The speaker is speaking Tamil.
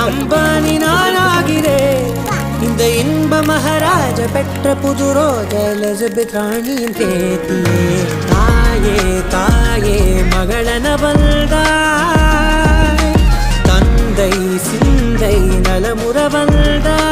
அம்பானி நானாகிறேன் இந்த இன்ப மகாராஜ பெற்ற புது ரோஜ எலிசபெத் ராணியின் பேத்தியே தாயே தாயே மகளனவள்தாய் தந்தை சிந்தை நலமுற வந்தாய்